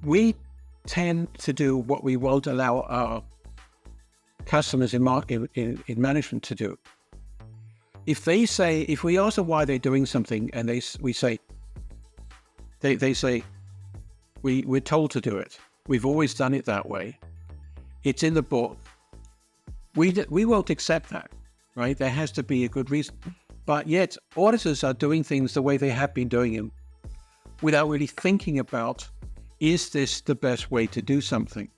we tend to do what we won't allow our customers in management to do. If we ask them why they're doing something, and they say, we're told to do it. We've always done it that way. It's in the book. We won't accept that, right? There has to be a good reason. But yet, auditors are doing things the way they have been doing them without really thinking about, is this the best way to do something?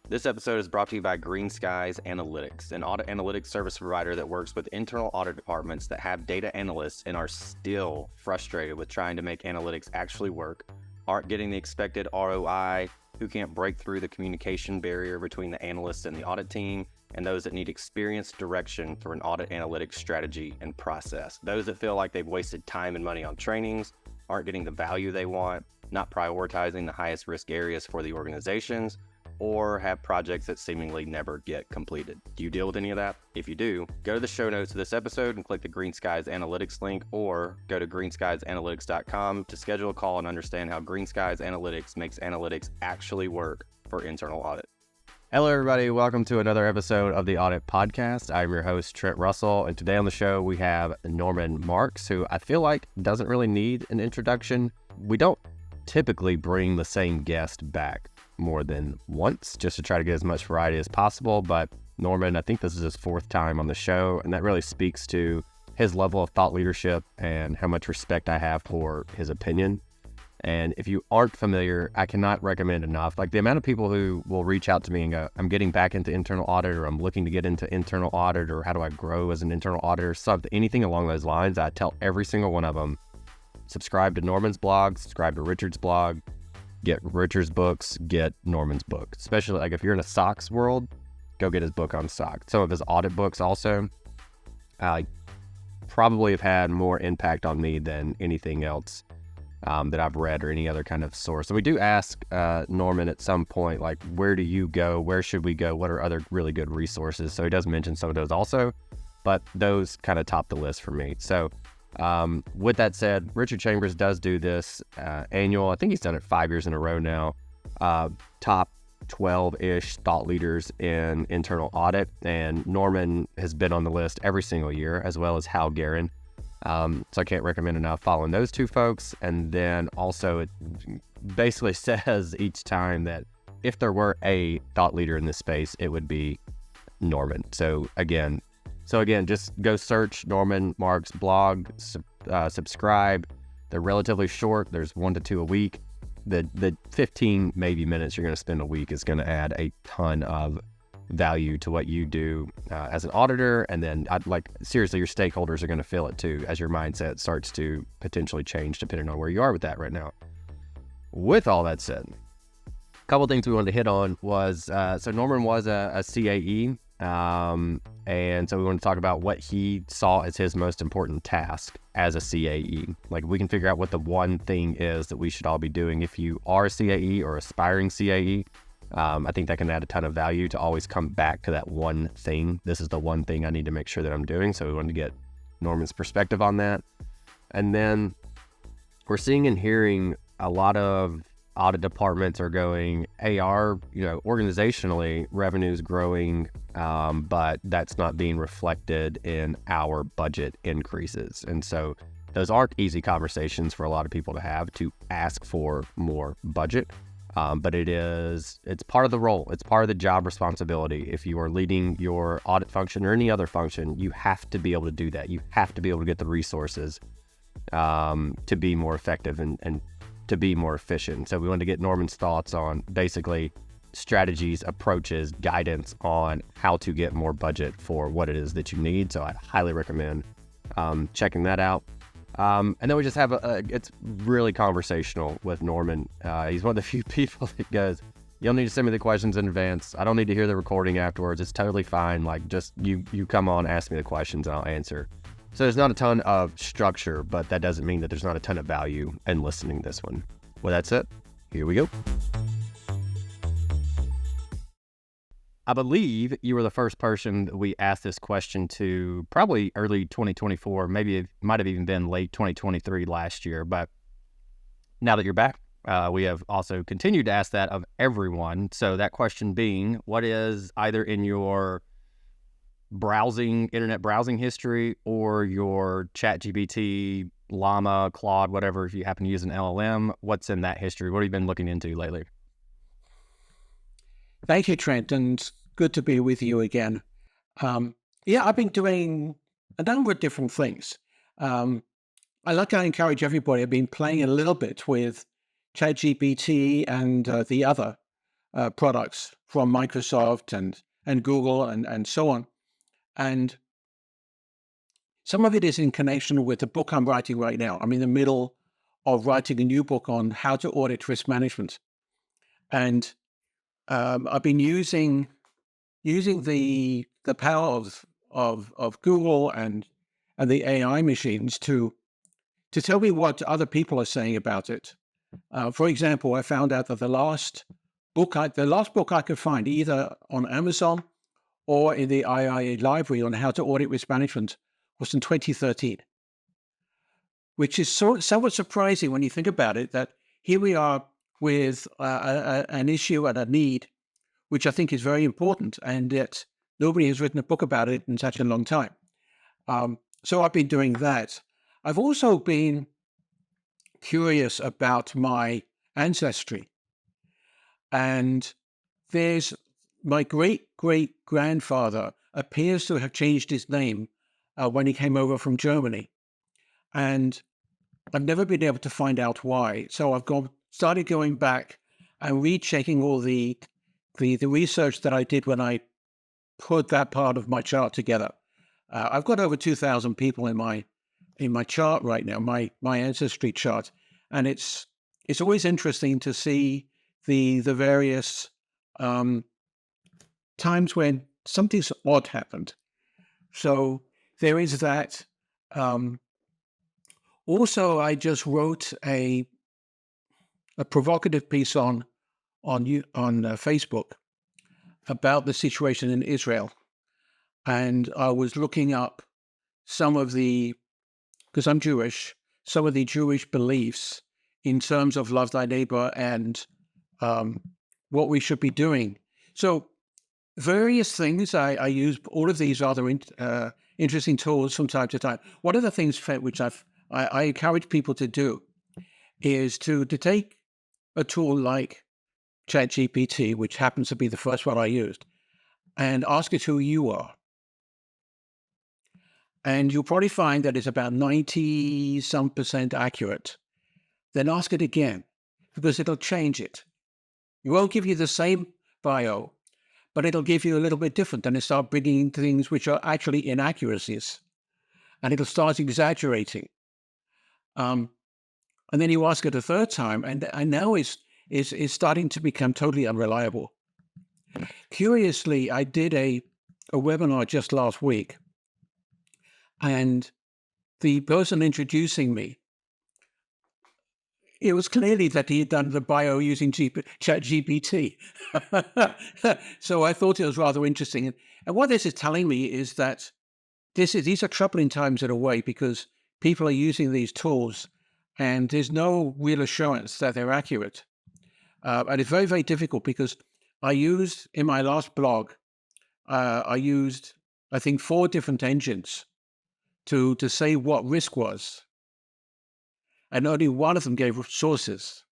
This episode is brought to you by Greenskies Analytics, an audit analytics service provider that works with internal audit departments that have data analysts and are still frustrated with trying to make analytics actually work, aren't getting the expected ROI, who can't break through the communication barrier between the analysts and the audit team, and those that need experienced direction for an audit analytics strategy and process. Those that feel like they've wasted time and money on trainings, aren't getting the value they want, not prioritizing the highest risk areas for the organizations, or have projects that seemingly never get completed. Do you deal with any of that? If you do, go to the show notes of this episode and click the Greenskies Analytics link, or go to greenskiesanalytics.com to schedule a call and understand how Greenskies Analytics makes analytics actually work for internal audit. Hello, everybody. Welcome to another episode of the Audit Podcast. I'm your host, Trent Russell, and today on the show, we have Norman Marks, who I feel like doesn't really need an introduction. We don't typically bring the same guest back more than once, just to try to get as much variety as possible. But Norman, I think this is his fourth time on the show, and that really speaks to his level of thought leadership and how much respect I have for his opinion. And if you aren't familiar, I cannot recommend enough. Like the amount of people who will reach out to me and go, I'm getting back into internal audit, or I'm looking to get into internal audit, or how do I grow as an internal auditor, something, anything along those lines. I tell every single one of them, subscribe to Norman's blog, subscribe to Richard's blog, get Richard's books, get Norman's book. Especially like if you're in a SOX world, go get his book on SOX. Some of his audit books also probably have had more impact on me than anything else that I've read or any other kind of source. So we do ask Norman at some point, like, where do you go? Where should we go? What are other really good resources? So he does mention some of those also, but those kind of top the list for me. So with that said, Richard Chambers does do this annual, I think he's done it 5 years in a row now, top 12-ish thought leaders in internal audit. And Norman has been on the list every single year, as well as Hal Guerin. So I can't recommend enough following those two folks. And then also it basically says each time that if there were a thought leader in this space, it would be Norman. So again, just go search Norman Marks' blog, subscribe. They're relatively short. There's 1 to 2 a week. The 15 maybe minutes you're going to spend a week is going to add a ton of value to what you do as an auditor. And then seriously, your stakeholders are going to feel it too, as your mindset starts to potentially change depending on where you are with that right now. With all that said, a couple things we wanted to hit on was, so Norman was a CAE. And so we want to talk about what he saw as his most important task as a CAE. Like, we can figure out what the one thing is that we should all be doing. If you are a CAE or aspiring CAE, I think that can add a ton of value to always come back to that one thing. This is the one thing I need to make sure that I'm doing. So we wanted to get Norman's perspective on that. And then we're seeing and hearing a lot of audit departments are going, hey, organizationally, revenue's growing, but that's not being reflected in our budget increases. And so those aren't easy conversations for a lot of people to have, to ask for more budget. But it's part of the role. It's part of the job responsibility. If you are leading your audit function or any other function, you have to be able to do that. You have to be able to get the resources to be more effective and to be more efficient. So we wanted to get Norman's thoughts on basically strategies, approaches, guidance on how to get more budget for what it is that you need. So I highly recommend checking that out. And then we just have it's really conversational with Norman. He's one of the few people that goes, you don't need to send me the questions in advance. I don't need to hear the recording afterwards. It's totally fine. Like, just you come on, ask me the questions and I'll answer. So there's not a ton of structure, but that doesn't mean that there's not a ton of value in listening to this one. Well, that's it. Here we go. I believe you were the first person that we asked this question to, probably early 2024, maybe it might have even been late 2023 last year. But now that you're back, We have also continued to ask that of everyone. So that question being, what is either in your internet browsing history or your ChatGPT, Llama, Claude, whatever, if you happen to use an LLM, what's in that history? What have you been looking into lately? Thank you, Trent, and good to be with you again. I've been doing a number of different things. I encourage everybody. I've been playing a little bit with ChatGPT and the other products from Microsoft and Google and so on. And some of it is in connection with the book I'm writing right now. I'm in the middle of writing a new book on how to audit risk management, and I've been using the power of Google and the AI machines to tell me what other people are saying about it. For example, I found out that the last book I could find either on Amazon or in the IIA library on how to audit risk management was in 2013, which is somewhat surprising when you think about it, that here we are with an issue and a need, which I think is very important, and yet nobody has written a book about it in such a long time. So I've been doing that. I've also been curious about my ancestry, and there's my great-great-grandfather appears to have changed his name when he came over from Germany, and I've never been able to find out why. So started going back and rechecking all the research that I did when I put that part of my chart together. I've got over 2,000 people in my chart right now, my ancestry chart, and it's always interesting to see the various times when something odd happened. So there is that. Also, I just wrote a provocative piece on Facebook about the situation in Israel, and I was looking up some of because I'm Jewish, some of the Jewish beliefs in terms of love thy neighbor and what we should be doing. So various things. I use all of these other interesting tools from time to time. One of the things which I encourage people to do is to take a tool like ChatGPT, which happens to be the first one I used, and ask it who you are. And you'll probably find that it's about 90% accurate. Then ask it again, because it'll change it. It won't give you the same bio, but it'll give you a little bit different, and it'll start bringing in things which are actually inaccuracies, and it'll start exaggerating. And then you ask it a third time, and now it's starting to become totally unreliable. Curiously, I did a webinar just last week, and the person introducing me, it was clearly that he had done the bio using ChatGPT. So I thought it was rather interesting. And what this is telling me is that these are troubling times in a way, because people are using these tools and there's no real assurance that they're accurate. And it's very, very difficult, because I used, in my last blog, I used, I think, 4 different engines to say what risk was. And only one of them gave sources.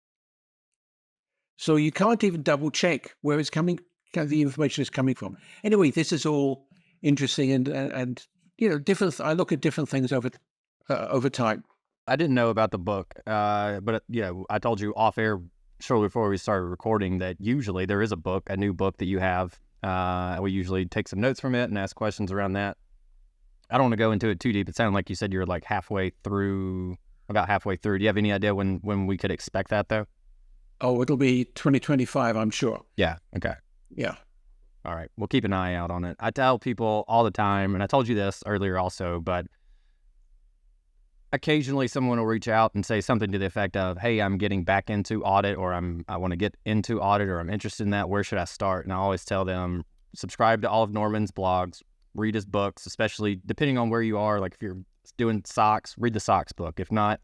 So you can't even double check where the information is coming from. Anyway, this is all interesting and different. I look at different things over time. I didn't know about the book, but I told you off air shortly before we started recording that usually there is a new book that you have. We usually take some notes from it and ask questions around that. I don't want to go into it too deep. It sounded like you said you're like about halfway through. Do you have any idea when we could expect that, though? Oh, it'll be 2025, I'm sure. Yeah. Okay. Yeah. All right. We'll keep an eye out on it. I tell people all the time, and I told you this earlier also, but occasionally someone will reach out and say something to the effect of, hey, I'm getting back into audit, or I want to get into audit, or I'm interested in that. Where should I start? And I always tell them, subscribe to all of Norman's blogs, read his books, especially depending on where you are. Like if you're doing SOX, read the SOX book. If not,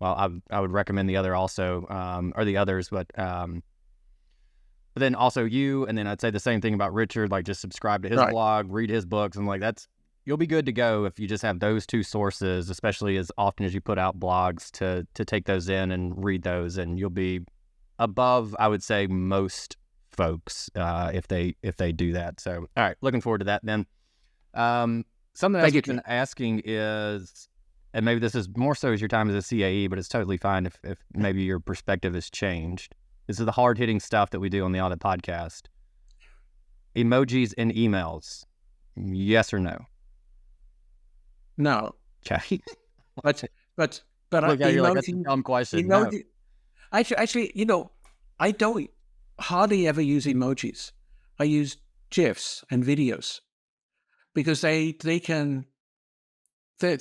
well, I would recommend the other also, or the others, but then also you, and then I'd say the same thing about Richard, like just subscribe to his Right. blog, read his books, and like you'll be good to go if you just have those two sources, especially as often as you put out blogs to take those in and read those, and you'll be above, I would say, most folks if they do that. So, all right, looking forward to that then. Something else Thank you, we've been Chief. asking is, and maybe this is more so as your time as a CAE, but it's totally fine if maybe your perspective has changed. This is the hard-hitting stuff that we do on the Audit Podcast. Emojis in emails, yes or no? No, Okay. but Look, you're like, that's a emoji, dumb question. No. emoji. Actually, I don't hardly ever use emojis. I use GIFs and videos because they're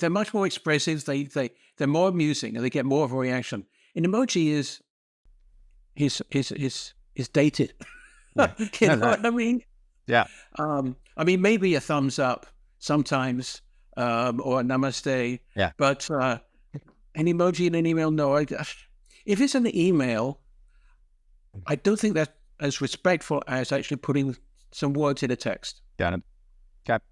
much more expressive. They're more amusing and they get more of a reaction. An emoji is dated. Yeah. You No, know what I mean? Yeah. I mean, maybe a thumbs up sometimes, or a namaste. Yeah. But an emoji in an email, no. If it's an email, I don't think that's as respectful as actually putting some words in a text. Got it. Okay.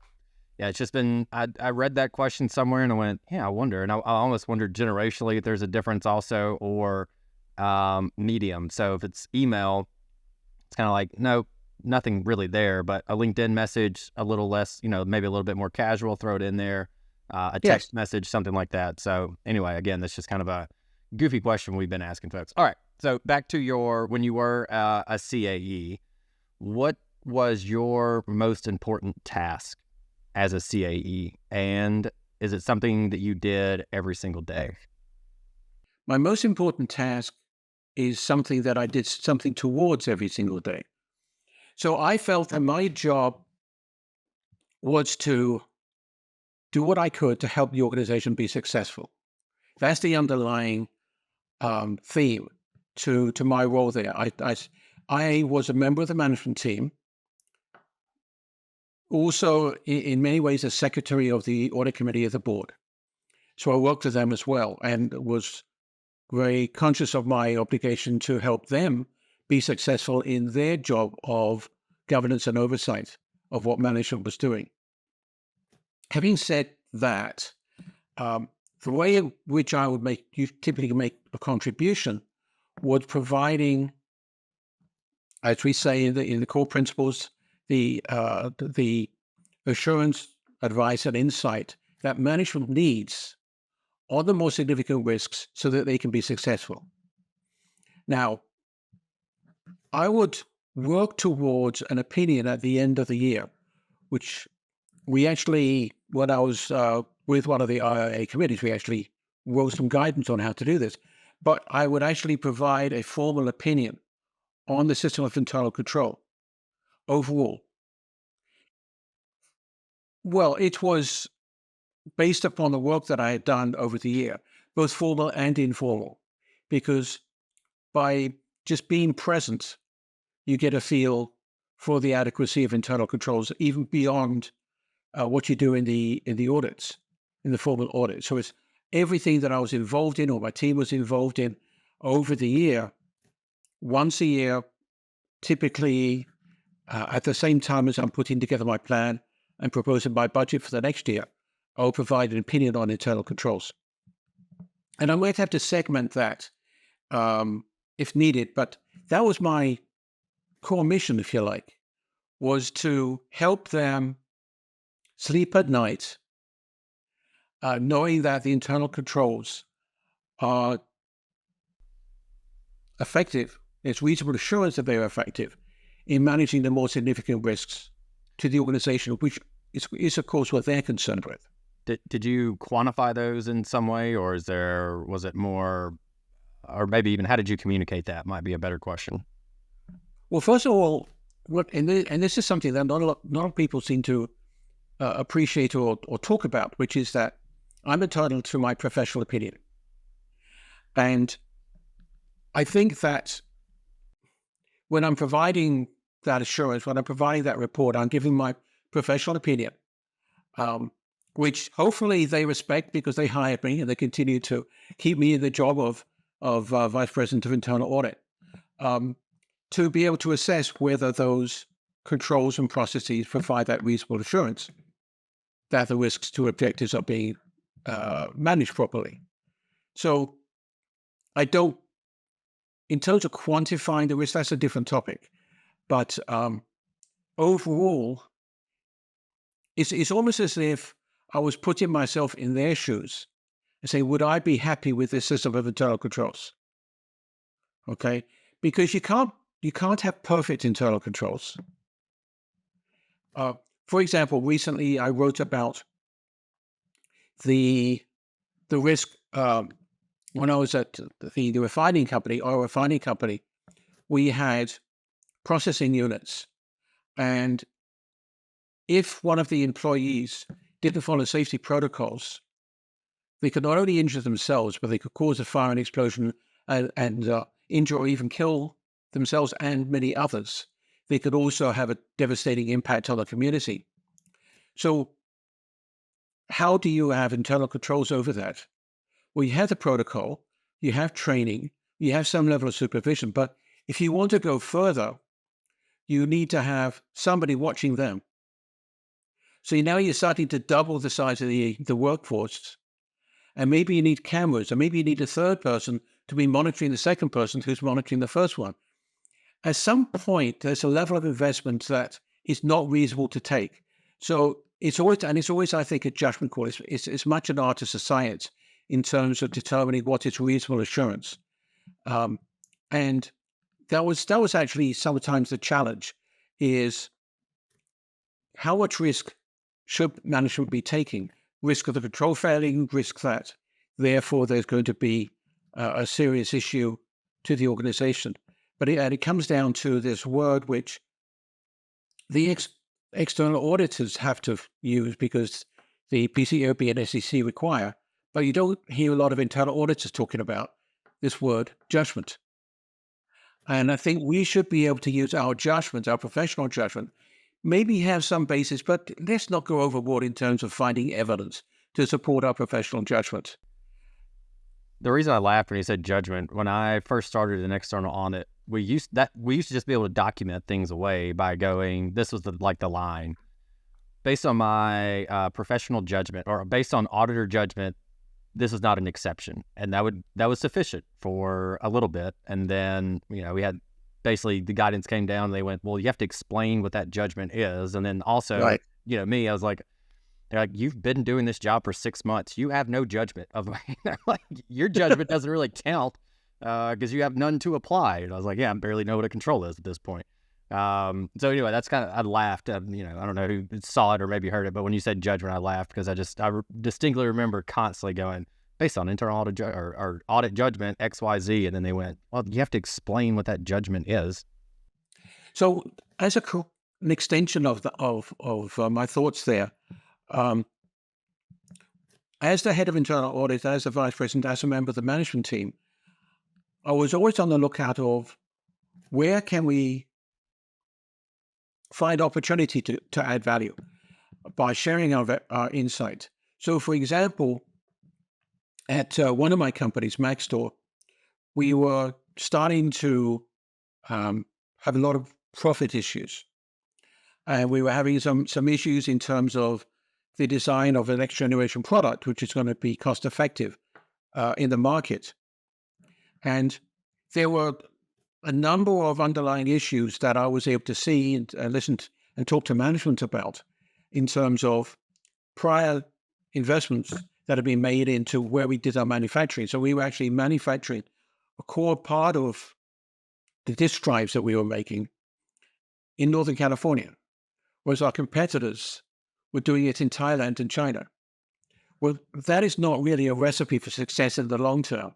Yeah, it's just been, I read that question somewhere and I went, yeah, I wonder. And I almost wondered generationally if there's a difference also, or medium. So if it's email, it's kind of like, no, nothing really there, but a LinkedIn message, a little less, maybe a little bit more casual, throw it in there, a Yes. text message, something like that. So anyway, again, that's just kind of a goofy question we've been asking folks. All right. So back to when you were a CAE, what was your most important task as a CAE? And is it something that you did every single day? My most important task is something that I did something towards every single day. So I felt that my job was to do what I could to help the organization be successful. That's the underlying theme to my role there. I was a member of the management team, also in many ways a secretary of the audit committee of the board. So I worked with them as well and was very conscious of my obligation to help them be successful in their job of governance and oversight of what management was doing. Having said that, the way in which I would typically make a contribution was providing, as we say in the core principles, the assurance, advice, and insight that management needs on the more significant risks so that they can be successful. Now, I would work towards an opinion at the end of the year, which we actually, when I was with one of the IIA committees, we actually wrote some guidance on how to do this. But I would actually provide a formal opinion on the system of internal control overall. Well, it was based upon the work that I had done over the year, both formal and informal, because by just being present, you get a feel for the adequacy of internal controls, even beyond what you do in the audits, in the formal audit. So it's everything that I was involved in or my team was involved in over the year, once a year, typically at the same time as I'm putting together my plan and proposing my budget for the next year, I'll provide an opinion on internal controls. And I might have to segment that if needed, but that was my core mission, if you like, was to help them sleep at night, knowing that the internal controls are effective. There's reasonable assurance that they are effective in managing the more significant risks to the organization, which is of course, what they're concerned with. Did you quantify those in some way, or was it more, or maybe even how did you communicate that? Might be a better question. Well, first of all, and this is something that not a lot of people seem to appreciate or talk about, which is that I'm entitled to my professional opinion. And I think that when I'm providing that assurance, when I'm providing that report, I'm giving my professional opinion. which hopefully they respect because they hired me and they continue to keep me in the job of Vice President of Internal Audit, to be able to assess whether those controls and processes provide that reasonable assurance that the risks to objectives are being managed properly. So I don't, in terms of quantifying the risk, that's a different topic. But overall, it's almost as if I was putting myself in their shoes and saying, would I be happy with this system of internal controls? Okay, because you can't have perfect internal controls. For example, recently I wrote about the risk when I was at the refining company, oil refining company. We had processing units, and if one of the employees didn't follow safety protocols, they could not only injure themselves, but they could cause a fire and explosion and injure or even kill themselves and many others. They could also have a devastating impact on the community. So how do you have internal controls over that? Well, you have the protocol, you have training, you have some level of supervision, but if you want to go further, you need to have somebody watching them. So now you're starting to double the size of the workforce, and maybe you need cameras, or maybe you need a third person to be monitoring the second person who's monitoring the first one. At some point, there's a level of investment that is not reasonable to take. So it's always, I think, a judgment call. It's much an art as a science in terms of determining what is reasonable assurance. And that was actually sometimes the challenge, is how much risk should management be taking? Risk of the control failing, risk that therefore there's going to be a serious issue to the organization. But it comes down to this word which the external auditors have to use because the PCAOB and SEC require, but you don't hear a lot of internal auditors talking about this word, judgment. And I think we should be able to use our judgment, our professional judgment, maybe have some basis, but let's not go overboard in terms of finding evidence to support our professional judgment. The reason I laughed when you said judgment, when I first started an external audit, we used to just be able to document things away by going, this was the line. Based on my professional judgment, or based on auditor judgment, this is not an exception. And that was sufficient for a little bit. And then, we had basically the guidance came down and they went, well, you have to explain what that judgment is. And then also, Right. Me, I was like, they're like, you've been doing this job for 6 months. You have no judgment of like, your judgment doesn't really count because you have none to apply. And I was like, yeah, I barely know what a control is at this point. So anyway, that's kind of, I laughed. I don't know who saw it or maybe heard it, but when you said judgment, I laughed because I distinctly remember constantly going, based on internal audit or audit judgment, XYZ. And then they went, well, you have to explain what that judgment is. So as an extension of my thoughts there, as the head of internal audit, as the vice president, as a member of the management team, I was always on the lookout of where can we find opportunity to add value by sharing our insight. So, for example, at one of my companies, Maxstore, we were starting to have a lot of profit issues. And we were having some issues in terms of the design of a next generation product, which is going to be cost effective in the market. And there were a number of underlying issues that I was able to see and listen and talk to management about in terms of prior investments that have been made into where we did our manufacturing. So we were actually manufacturing a core part of the disk drives that we were making in Northern California, whereas our competitors were doing it in Thailand and China. Well, that is not really a recipe for success in the long term.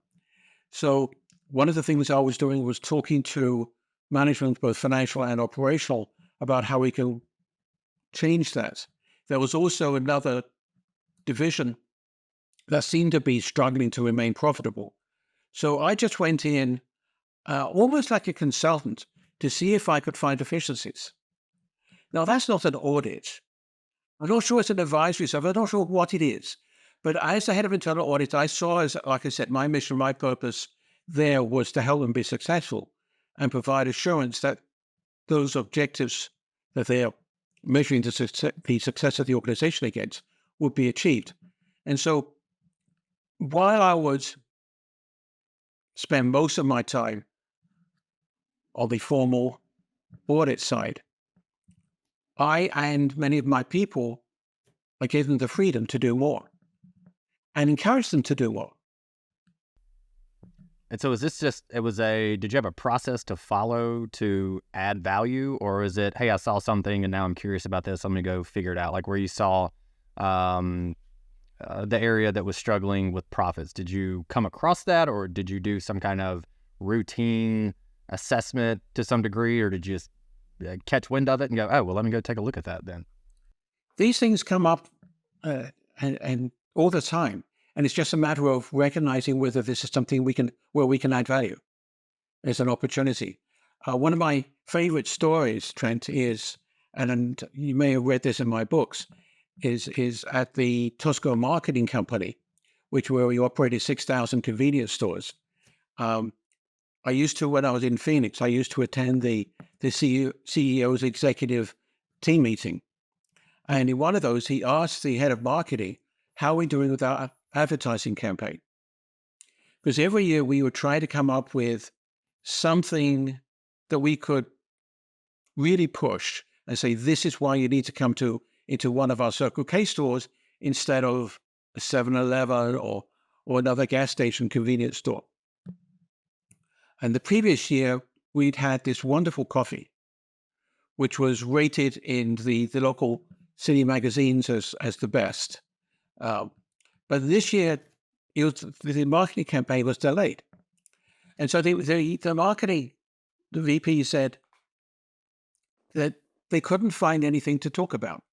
So one of the things I was doing was talking to management, both financial and operational, about how we can change that. There was also another division that seemed to be struggling to remain profitable. So I just went in almost like a consultant to see if I could find efficiencies. Now, that's not an audit. I'm not sure it's an advisory service. I'm not sure what it is. But as the head of internal audit, I saw, as like I said, my mission, my purpose there was to help them be successful and provide assurance that those objectives that they are measuring the success of the organization against would be achieved. And so while I would spend most of my time on the formal audit side, I and many of my people, I gave them the freedom to do more and encouraged them to do more. And so is this just, did you have a process to follow to add value, or is it, hey, I saw something and now I'm curious about this, I'm going to go figure it out? Like where you saw the area that was struggling with profits, did you come across that, or did you do some kind of routine assessment to some degree, or did you just catch wind of it and go, oh, well, let me go take a look at that then? These things come up and all the time. And it's just a matter of recognizing whether this is something where we can add value as an opportunity. One of my favorite stories, Trent, is, and you may have read this in my books, is at the Tosco Marketing Company, where we operated 6,000 convenience stores. I used to, when I was in Phoenix, I used to attend the CEO's executive team meeting. And in one of those, he asked the head of marketing, how are we doing with our advertising campaign? Because every year we would try to come up with something that we could really push and say, this is why you need to come into one of our Circle K stores instead of a 7-Eleven or another gas station convenience store. And the previous year, we'd had this wonderful coffee, which was rated in the local city magazines as the best. But this year, the marketing campaign was delayed. And so the VP said that they couldn't find anything to talk about.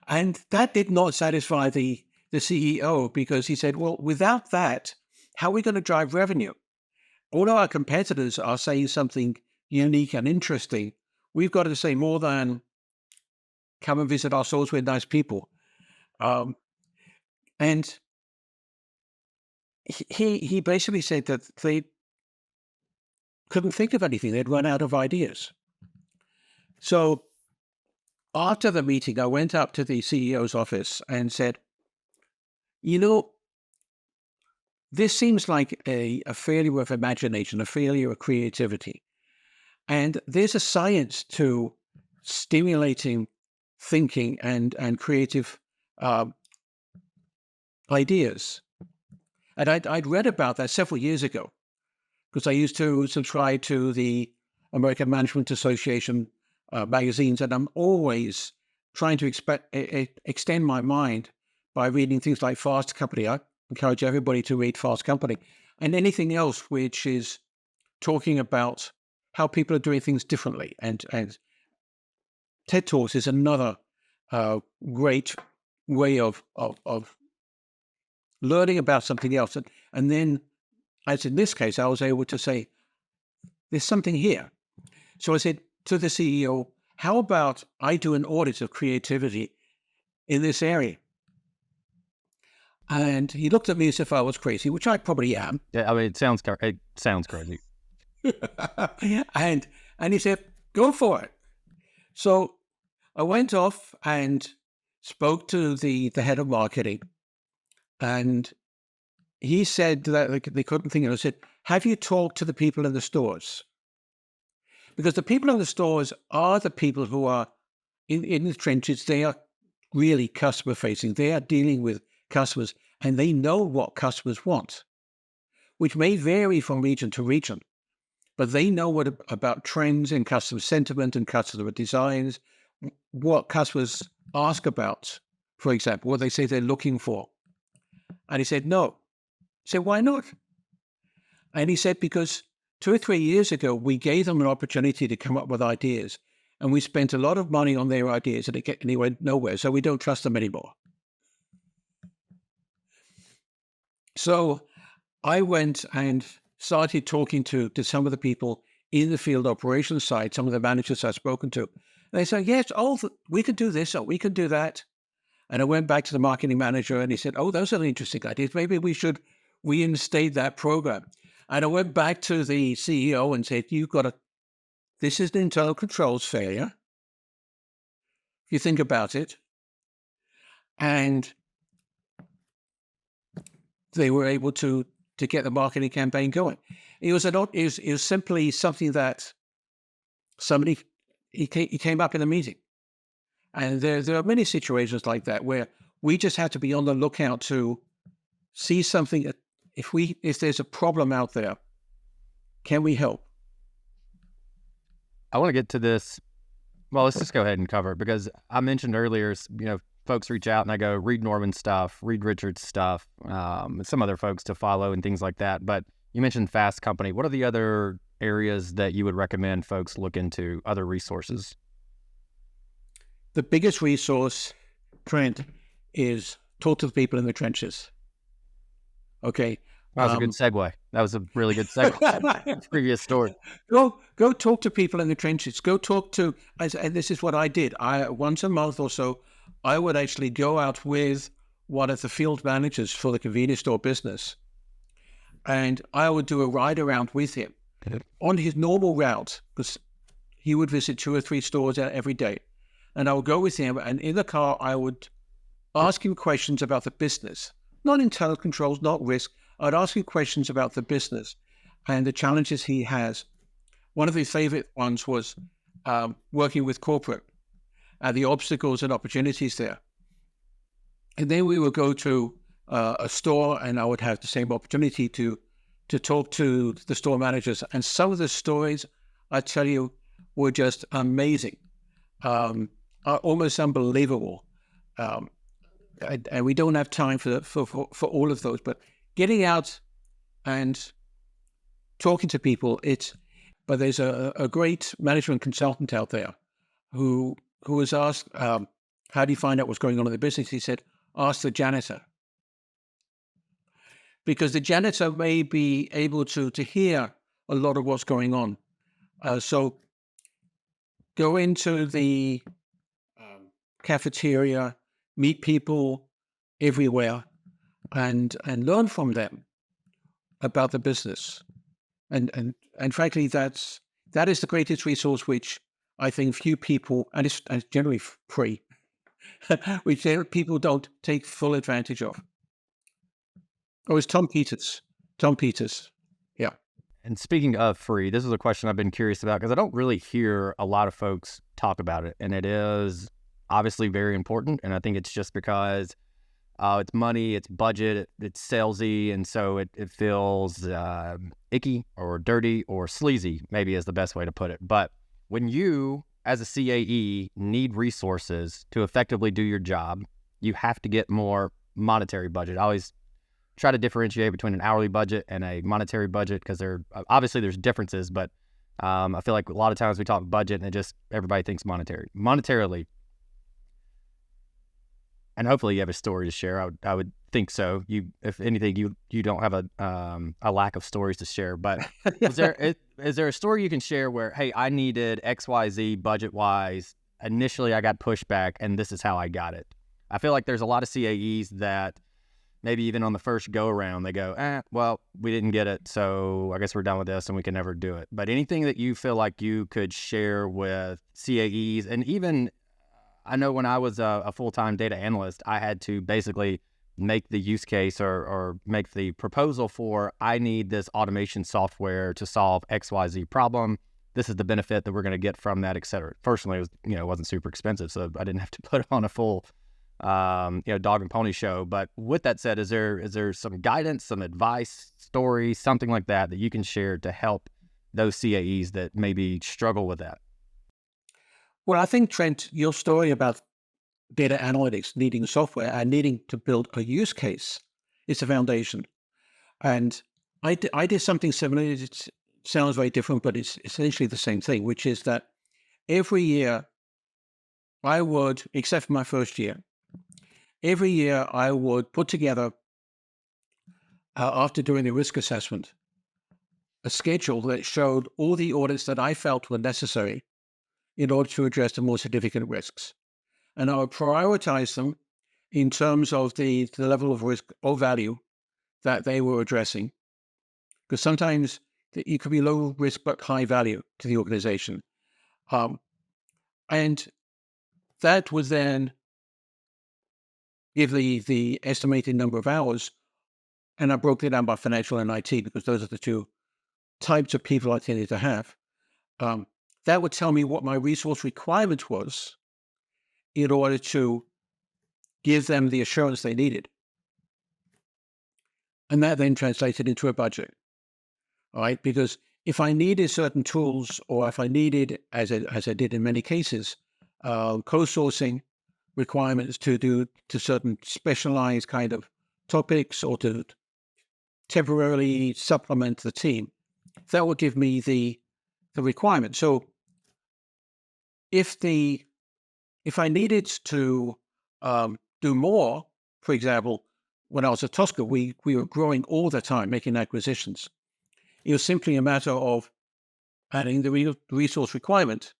And that did not satisfy the CEO, because he said, well, without that, how are we going to drive revenue? All of our competitors are saying something unique and interesting. We've got to say more than come and visit our stores with nice people. And he basically said that they couldn't think of anything. They'd run out of ideas. So after the meeting, I went up to the CEO's office and said, this seems like a failure of imagination, a failure of creativity. And there's a science to stimulating thinking and creative ideas. And I'd read about that several years ago, because I used to subscribe to the American Management Association magazines, and I'm always trying to extend my mind by reading things like Fast Company. I encourage everybody to read Fast Company, and anything else which is talking about how people are doing things differently. And TED Talks is another great way of learning about something else. And then, as in this case, I was able to say, there's something here. So I said to the CEO, how about I do an audit of creativity in this area? And he looked at me as if I was crazy, which I probably am. Yeah, I mean, it sounds crazy. and he said, go for it. So I went off and spoke to the head of marketing, and he said that they couldn't think of it. I said, have you talked to the people in the stores? Because the people in the stores are the people who are in the trenches. They are really customer facing. They are dealing with customers, and they know what customers want, which may vary from region to region. But they know about trends in customer sentiment and customer designs, what customers ask about, for example, what they say they're looking for. And he said, no. I said, why not? And he said, because 2 or 3 years ago, we gave them an opportunity to come up with ideas, and we spent a lot of money on their ideas, and it went nowhere, so we don't trust them anymore. So I went and started talking to some of the people in the field operations side, some of the managers I've spoken to. They say, yes, we can do this or we can do that. And I went back to the marketing manager and he said, oh, those are interesting ideas. Maybe we should reinstate that program. And I went back to the CEO and said, this is an internal controls failure. If you think about it. And they were able to get the marketing campaign going. It was simply something that he came up in a meeting. And there are many situations like that where we just have to be on the lookout to see something. If there's a problem out there, can we help? I want to get to this. Well, let's just go ahead and cover it because I mentioned earlier, folks reach out and I go, read Norman's stuff, read Richard's stuff, some other folks to follow and things like that. But you mentioned Fast Company. What are the other areas that you would recommend folks look into, other resources? The biggest resource, Trent, is talk to the people in the trenches. Okay. That was a good segue. That was a really good segue. Previous story. Go talk to people in the trenches. Go talk to, and this is what I did. Once a month or so, I would actually go out with one of the field managers for the convenience store business, and I would do a ride around with him on his normal route because he would visit 2 or 3 stores every day, and I would go with him. And in the car, I would ask him questions about the business, not internal controls, not risk. I'd ask him questions about the business and the challenges he has. One of his favorite ones was working with corporate and the obstacles and opportunities there. And then we would go to a store and I would have the same opportunity to talk to the store managers. And some of the stories, I tell you, were just amazing, almost unbelievable. And we don't have time for all of those, but getting out and talking to people, but there's a great management consultant out there who was asked, how do you find out what's going on in the business? He said, ask the janitor. Because the janitor may be able to hear a lot of what's going on. So go into the cafeteria, meet people everywhere, and learn from them about the business. And frankly, that is the greatest resource, which I think few people, and it's generally free, which people don't take full advantage of. Oh, it's Tom Peters. Yeah. And speaking of free, this is a question I've been curious about because I don't really hear a lot of folks talk about it. And it is obviously very important. And I think it's just because it's money, it's budget, it's salesy. And so it feels icky or dirty or sleazy, maybe is the best way to put it. But when you, as a CAE, need resources to effectively do your job, you have to get more monetary budget. I always try to differentiate between an hourly budget and a monetary budget because there's differences, but I feel like a lot of times we talk budget and everybody thinks monetarily. And hopefully you have a story to share. I would think so. If anything, you don't have a lack of stories to share. But is there a story you can share where, hey, I needed XYZ budget wise. Initially, I got pushback, and this is how I got it. I feel like there's a lot of CAEs that maybe even on the first go around, they go, well, we didn't get it, so I guess we're done with this and we can never do it. But anything that you feel like you could share with CAEs, and even I know when I was a full-time data analyst, I had to basically make the use case or make the proposal for, I need this automation software to solve XYZ problem. This is the benefit that we're going to get from that, et cetera. Fortunately, it wasn't super expensive, so I didn't have to put on a full dog and pony show. But with that said, is there some guidance, some advice, story, something like that you can share to help those CAEs that maybe struggle with that? Well, I think, Trent, your story about data analytics needing software and needing to build a use case is the foundation. And I did something similar. It sounds very different, but it's essentially the same thing, which is that every year I would, except for my first year, every year I would put together, after doing the risk assessment, a schedule that showed all the audits that I felt were necessary in order to address the more significant risks. And I would prioritize them in terms of the level of risk or value that they were addressing. Because sometimes it could be low risk but high value to the organization. And that would then give the estimated number of hours. And I broke it down by financial and IT because those are the two types of people I tended to have. That would tell me what my resource requirement was in order to give them the assurance they needed. And that then translated into a budget, all right? Because if I needed certain tools, or if I needed, as I did in many cases, co-sourcing requirements to do to certain specialized kind of topics or to temporarily supplement the team, that would give me the requirement. So if I needed to do more, for example, when I was at Tosca, we were growing all the time, making acquisitions. It was simply a matter of adding the resource requirement,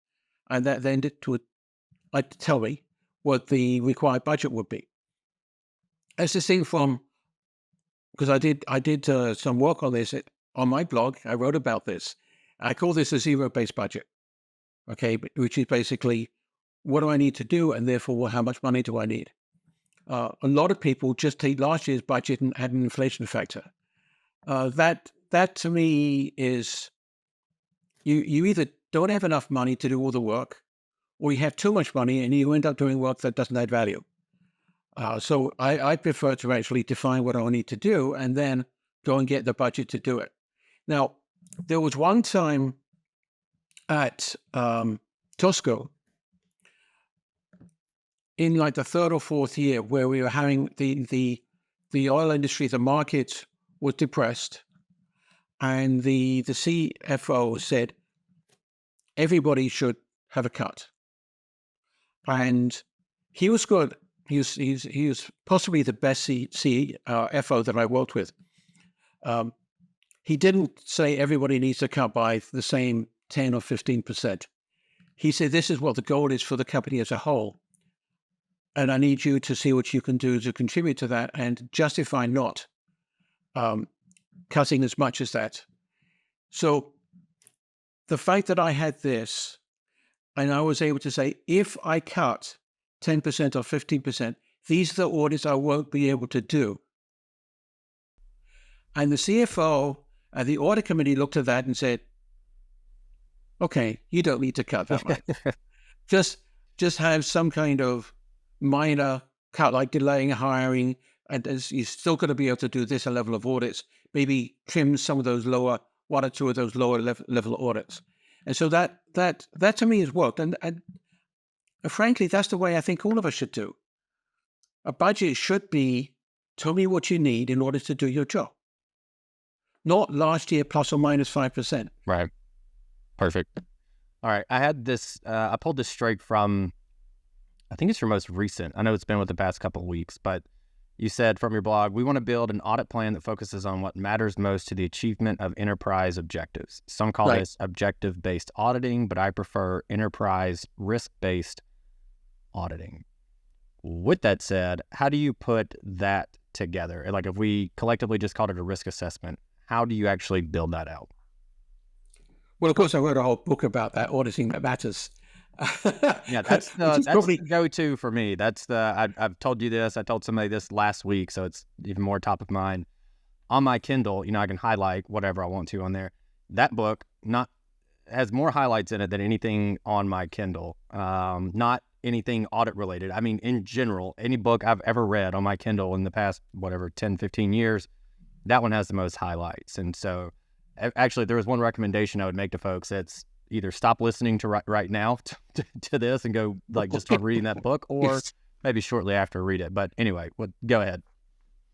and that then would tell me what the required budget would be. As distinct from, because I did some work on this on my blog. I wrote about this. I call this a zero-based budget, okay, which is basically what do I need to do, and therefore how much money do I need? A lot of people just take last year's budget and add an inflation factor. That to me is you either don't have enough money to do all the work, or you have too much money and you end up doing work that doesn't add value. So I prefer to actually define what I need to do and then go and get the budget to do it. Now, there was one time at Tosco in like the third or fourth year where we were having the oil industry, the market was depressed, and the CFO said everybody should have a cut. And he was good. He was possibly the best CFO that I worked with. He didn't say everybody needs to cut by the same 10 or 15%. He said, this is what the goal is for the company as a whole. And I need you to see what you can do to contribute to that and justify not cutting as much as that. So the fact that I had this, and I was able to say, if I cut 10% or 15%, these are the audits I won't be able to do. And the CFO and the audit committee looked at that and said, okay, you don't need to cut that much. just have some kind of minor cut, like delaying hiring, and you're still going to be able to do this level of audits, maybe trim some of those lower, one or two of those lower level audits. And so that to me has worked. And frankly, that's the way I think all of us should do. A budget should be, tell me what you need in order to do your job. Not last year plus or minus 5%. Right. Perfect. All right. I had this, I pulled this straight from, I think it's your most recent. I know it's been with the past couple of weeks, but you said from your blog, we want to build an audit plan that focuses on what matters most to the achievement of enterprise objectives. Some call this objective-based auditing, but I prefer enterprise risk-based auditing. With that said, how do you put that together? Like if we collectively just called it a risk assessment, how do you actually build that out? Well, of course, I wrote a whole book about that, Auditing That Matters. Yeah, that's the go-to for me. I've told you this. I told somebody this last week, so it's even more top of mind. On my Kindle, I can highlight whatever I want to on there. That book has more highlights in it than anything on my Kindle. Not anything audit related. I mean, in general, any book I've ever read on my Kindle in the past, 10, 15 years, that one has the most highlights. And so actually, there was one recommendation I would make to folks. It's either stop listening to right now to this and go just start reading that book, or maybe shortly after read it. But anyway, go ahead.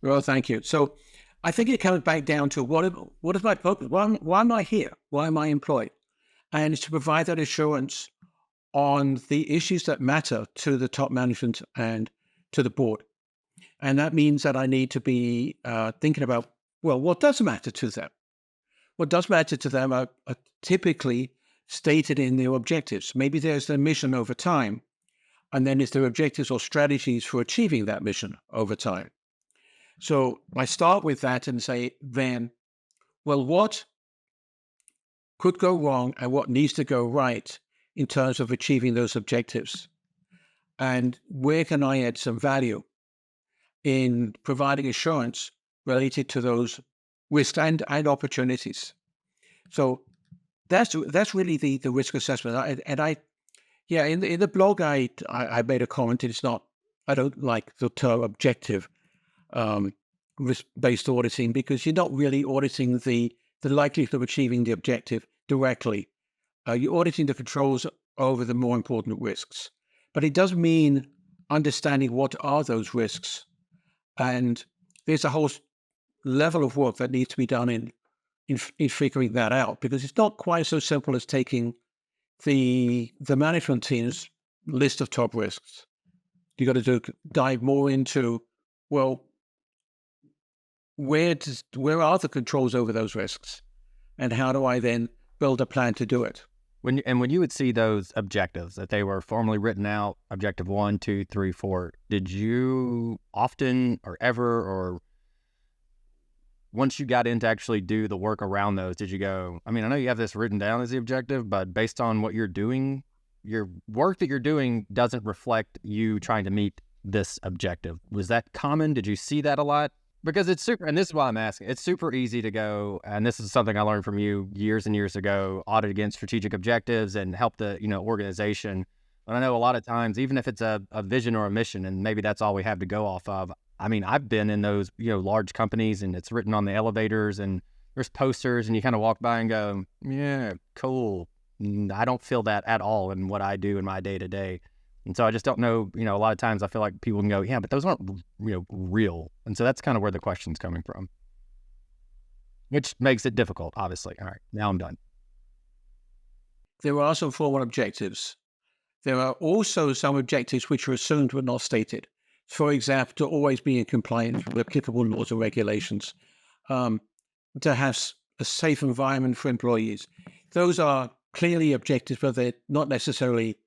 Well, thank you. So I think it comes back down to what is my purpose? Why am I here? Why am I employed? And it's to provide that assurance on the issues that matter to the top management and to the board. And that means that I need to be thinking about, well, what does matter to them? What does matter to them are typically stated in their objectives. Maybe there's their mission over time, and then it's their objectives or strategies for achieving that mission over time. So I start with that and say, then, well, what could go wrong and what needs to go right in terms of achieving those objectives? And where can I add some value in providing assurance related to those risks and opportunities? So that's really the risk assessment. In the blog I made a comment. It's not, I don't like the term objective risk-based auditing, because you're not really auditing the likelihood of achieving the objective directly. You're auditing the controls over the more important risks. But it does mean understanding what are those risks. And there's a whole level of work that needs to be done in figuring that out, because it's not quite so simple as taking the management team's list of top risks. You got to dive more into, well, where are the controls over those risks, and how do I then build a plan to do it? When you would see those objectives, that they were formally written out, objective 1, 2, 3, 4, did you often or ever, or once you got in to actually do the work around those, did you go, I mean, I know you have this written down as the objective, but based on what you're doing, your work that you're doing doesn't reflect you trying to meet this objective. Was that common? Did you see that a lot? Because it's super, and this is why I'm asking, it's super easy to go, and this is something I learned from you years and years ago, audit against strategic objectives and help the, organization. But I know a lot of times, even if it's a vision or a mission, and maybe that's all we have to go off of. I mean, I've been in those, large companies, and it's written on the elevators and there's posters, and you kind of walk by and go, yeah, cool. I don't feel that at all in what I do in my day to day. And so I just don't know, a lot of times I feel like people can go, yeah, but those aren't, real. And so that's kind of where the question's coming from, which makes it difficult, obviously. All right, now I'm done. There are some formal objectives. There are also some objectives which are assumed but not stated. For example, to always be in compliance with applicable laws and regulations, to have a safe environment for employees. Those are clearly objectives, but they're not necessarily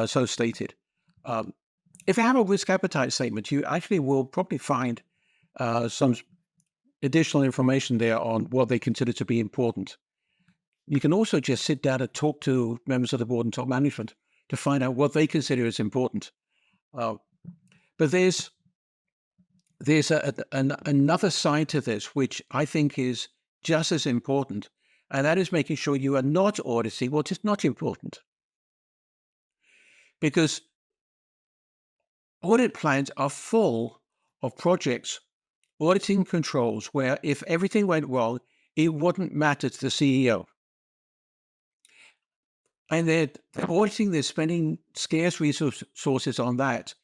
so stated. If you have a risk appetite statement, you actually will probably find some additional information there on what they consider to be important. You can also just sit down and talk to members of the board and top management to find out what they consider is important. But there's another side to this, which I think is just as important, and that is making sure you are not auditing what is not important. Because audit plans are full of projects, auditing controls, where if everything went wrong, it wouldn't matter to the CEO. And they're auditing, they're spending scarce resources on that,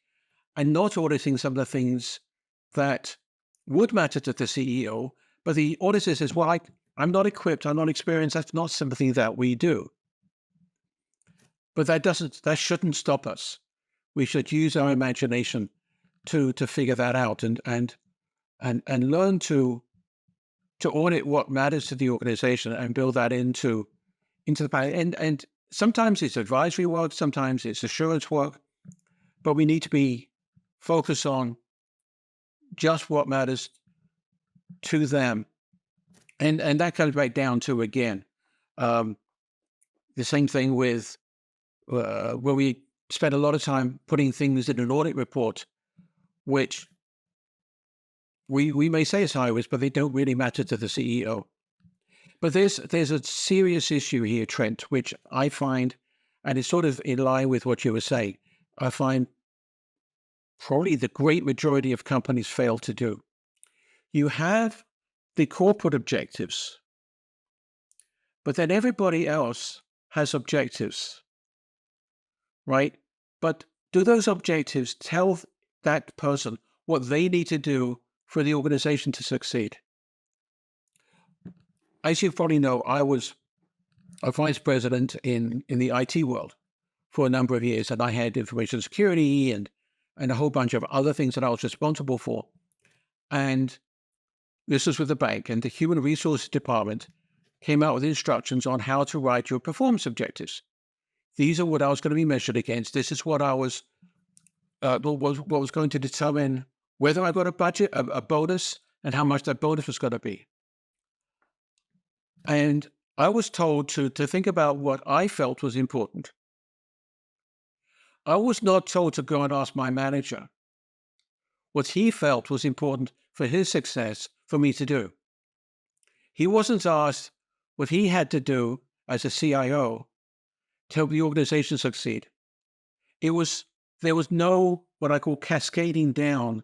and not auditing some of the things that would matter to the CEO. But the auditor says, well, I'm not equipped, I'm not experienced, that's not something that we do. But that shouldn't stop us. We should use our imagination to figure that out and learn to audit what matters to the organization and build that into the plan. And sometimes it's advisory work, sometimes it's assurance work, but we need to be focused on just what matters to them. And that comes right down to, again, the same thing with where we spend a lot of time putting things in an audit report, which we may say is high risk, but they don't really matter to the CEO. But there's a serious issue here, Trent, which I find, and it's sort of in line with what you were saying, I find probably the great majority of companies fail to do. You have the corporate objectives, but then everybody else has objectives, right? But do those objectives tell that person what they need to do for the organization to succeed? As you probably know, I was a vice president in the IT world for a number of years, and I had information security and a whole bunch of other things that I was responsible for. And this was with the bank, and the human resources department came out with instructions on how to write your performance objectives. These are what I was going to be measured against. This is what I was what was going to determine whether I got a budget, a bonus, and how much that bonus was going to be. And I was told to think about what I felt was important. I was not told to go and ask my manager what he felt was important for his success for me to do. He wasn't asked what he had to do as a CIO to help the organization succeed. There was no what I call cascading down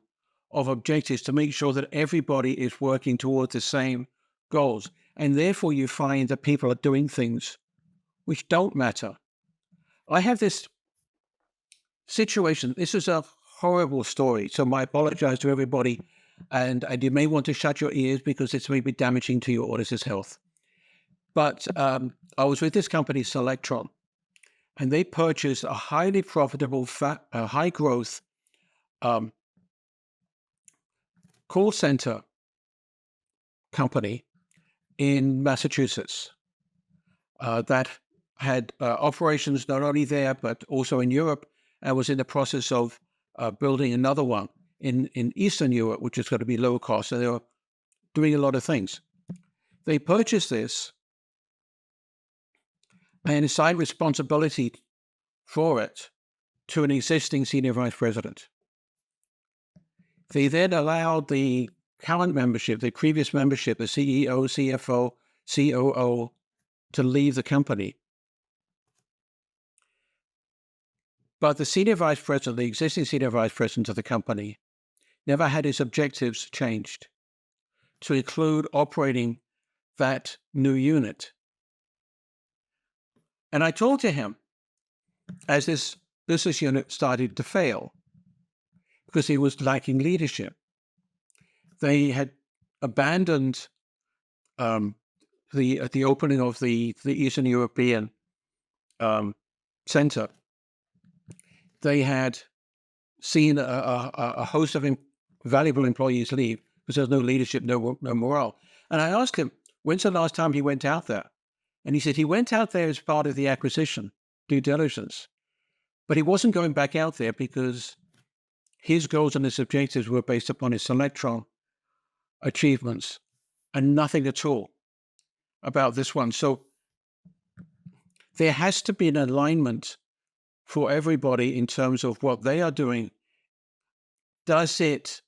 of objectives to make sure that everybody is working towards the same goals. And therefore you find that people are doing things which don't matter. I have this situation. This is a horrible story, so I apologize to everybody, and you may want to shut your ears because this may be damaging to your auditor's health. But I was with this company, Selectron, and they purchased a highly profitable, high-growth call center company in Massachusetts that had operations not only there but also in Europe, and was in the process of building another one in Eastern Europe, which is going to be lower cost. So they were doing a lot of things. They purchased this and assigned responsibility for it to an existing senior vice president. They then allowed the current membership, the previous membership, the CEO, CFO, COO, to leave the company. But the senior vice president, the existing senior vice president of the company, never had his objectives changed to include operating that new unit. And I told to him, as this business unit started to fail, because he was lacking leadership, they had abandoned the opening of the Eastern European center. They had seen a host of valuable employees leave because there's no leadership, no morale. And I asked him, when's the last time he went out there? And he said he went out there as part of the acquisition, due diligence. But he wasn't going back out there because his goals and his objectives were based upon his Selectron achievements and nothing at all about this one. So there has to be an alignment for everybody in terms of what they are doing. Does it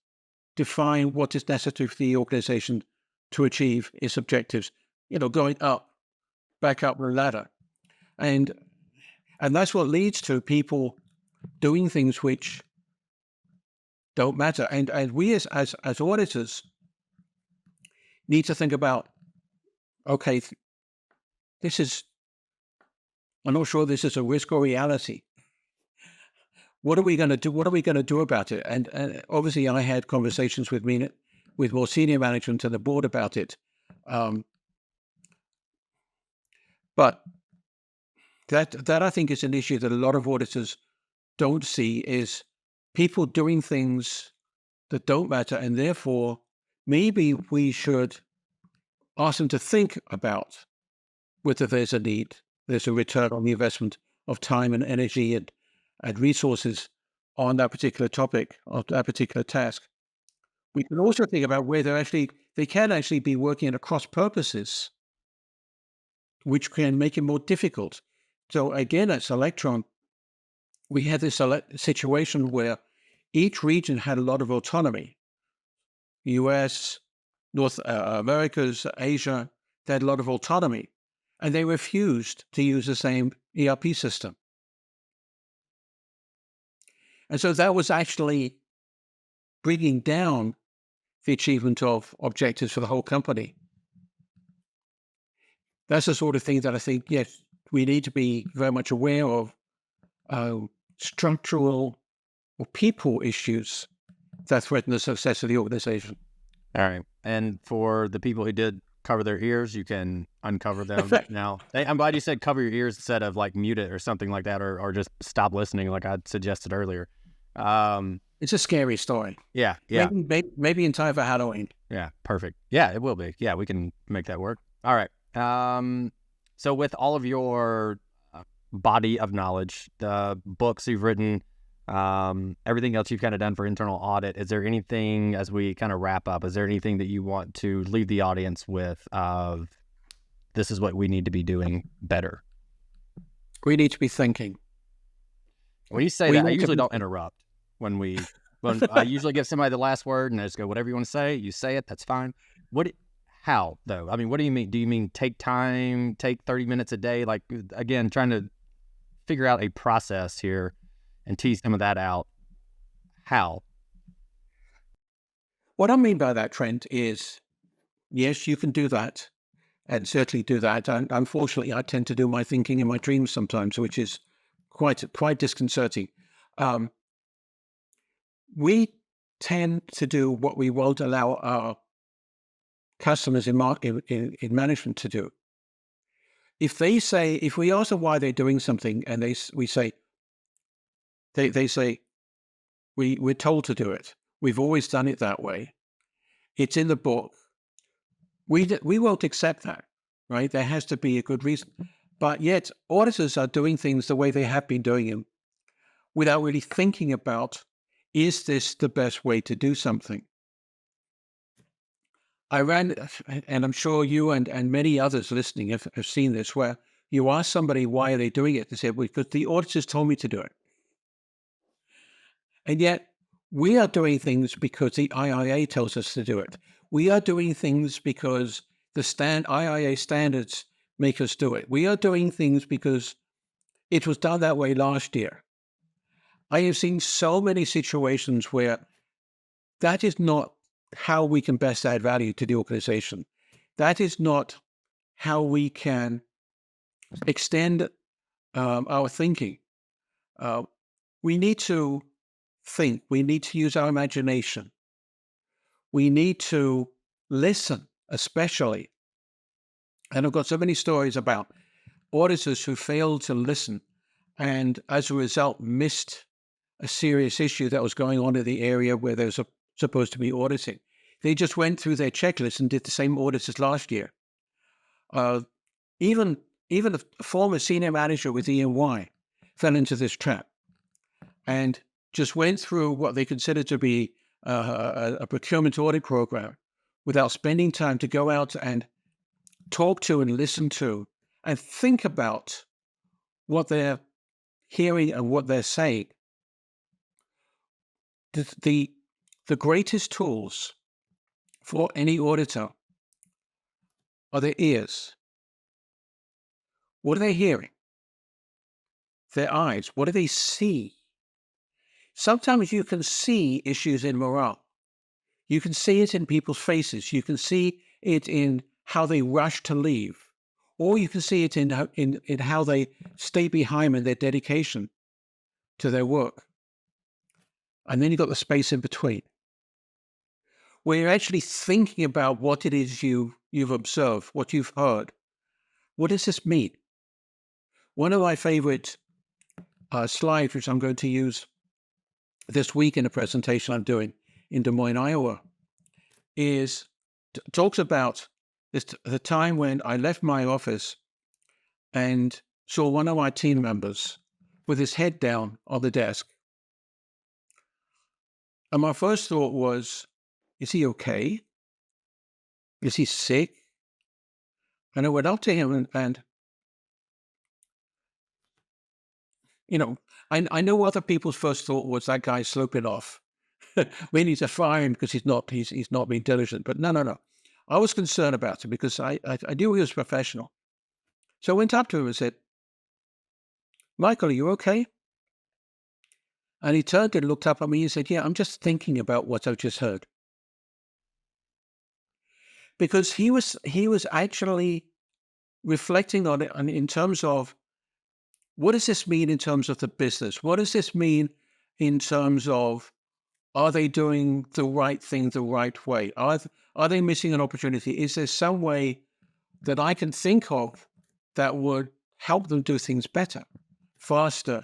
define what is necessary for the organization to achieve its objectives? Going back up the ladder. And that's what leads to people doing things which don't matter. And we as auditors need to think about, okay, I'm not sure this is a risk or reality. What are we going to do? What are we going to do about it? And obviously, I had conversations with more senior management and the board about it. But that I think is an issue that a lot of auditors don't see, is people doing things that don't matter, and therefore maybe we should ask them to think about whether there's a need, there's a return on the investment of time and energy and resources on that particular topic, of that particular task. We can also think about where they can actually be working across purposes, which can make it more difficult. So again, at Selectron, we had this situation where each region had a lot of autonomy. US, North Americas, Asia, they had a lot of autonomy, and they refused to use the same ERP system. And so that was actually bringing down the achievement of objectives for the whole company. That's the sort of thing that I think, yes, we need to be very much aware of, structural or people issues that threaten the success of the organization. All right. And for the people who did cover their ears, you can uncover them now. I'm glad you said cover your ears instead of like mute it or something like that, or just stop listening like I suggested earlier. It's a scary story. Yeah. Maybe in time for Halloween. Yeah, perfect. Yeah, it will be. Yeah, we can make that work. All right. So with all of your body of knowledge, the books you've written, everything else you've kind of done for internal audit, is there anything, as we kind of wrap up, is there anything that you want to leave the audience with of this is what we need to be doing better? We need to be thinking. When you say that, I usually don't interrupt. When I usually give somebody the last word and I just go, whatever you want to say, you say it, that's fine. How though? I mean, what do you mean? Do you mean take time, take 30 minutes a day? Like, again, trying to figure out a process here and tease some of that out. How? What I mean by that, Trent, is yes, you can do that and certainly do that. And unfortunately, I tend to do my thinking in my dreams sometimes, which is quite disconcerting. We tend to do what we won't allow our customers in management to do. If we ask them why they're doing something, and they say, we're told to do it. We've always done it that way. It's in the book. We won't accept that, right? There has to be a good reason. But yet, auditors are doing things the way they have been doing them without really thinking about, is this the best way to do something? I ran, and I'm sure you and many others listening have seen this, where you ask somebody, why are they doing it? They say, well, because the auditors told me to do it. And yet, we are doing things because the IIA tells us to do it. We are doing things because the IIA standards make us do it. We are doing things because it was done that way last year. I have seen so many situations where that is not how we can best add value to the organization. That is not how we can extend our thinking. We need to think. We need to use our imagination. We need to listen, especially. And I've got so many stories about auditors who failed to listen and as a result missed a serious issue that was going on in the area where they were supposed to be auditing. They just went through their checklist and did the same audits as last year. Even a former senior manager with E&Y fell into this trap and just went through what they considered to be a procurement audit program without spending time to go out and talk to and listen to and think about what they're hearing and what they're saying. The greatest tools for any auditor are their ears. What are they hearing? Their eyes. What do they see? Sometimes you can see issues in morale. You can see it in people's faces. You can see it in how they rush to leave. Or you can see it in how they stay behind in their dedication to their work. And then you've got the space in between, where you're actually thinking about what it is you've observed, what you've heard. What does this mean? One of my favorite slides, which I'm going to use this week in a presentation I'm doing in Des Moines, Iowa, talks about the time when I left my office and saw one of my team members with his head down on the desk. And my first thought was, is he okay? Is he sick? And I went up to him and you know, I know other people's first thought was that guy's sloping off. We need to fire him because he's not being diligent. But no. I was concerned about him because I knew he was professional. So I went up to him and said, Michael, are you okay? And he turned and looked up at me and said, yeah, I'm just thinking about what I've just heard. Because he was actually reflecting on it in terms of, what does this mean in terms of the business? What does this mean in terms of, are they doing the right thing the right way? Are they missing an opportunity? Is there some way that I can think of that would help them do things better, faster,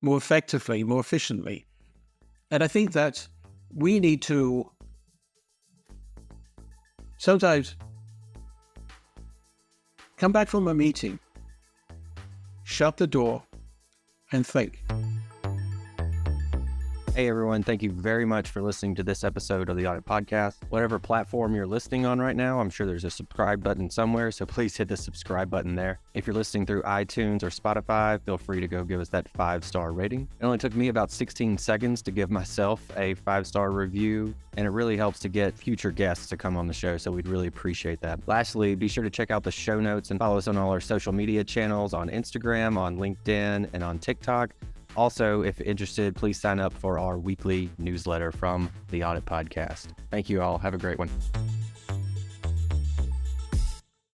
more effectively, more efficiently? And I think that we need to sometimes Come back from a meeting, shut the door, and think. Hey everyone, thank you very much for listening to this episode of the Audit Podcast. Whatever platform you're listening on right now, I'm sure there's a subscribe button somewhere, so please hit the subscribe button there. If you're listening through iTunes or Spotify, feel free to go give us that 5-star rating. It only took me about 16 seconds to give myself a 5-star review, and it really helps to get future guests to come on the show, so we'd really appreciate that. Lastly, be sure to check out the show notes and follow us on all our social media channels on Instagram, on LinkedIn, and on TikTok. Also, if interested, please sign up for our weekly newsletter from the Audit Podcast. Thank you all. Have a great one.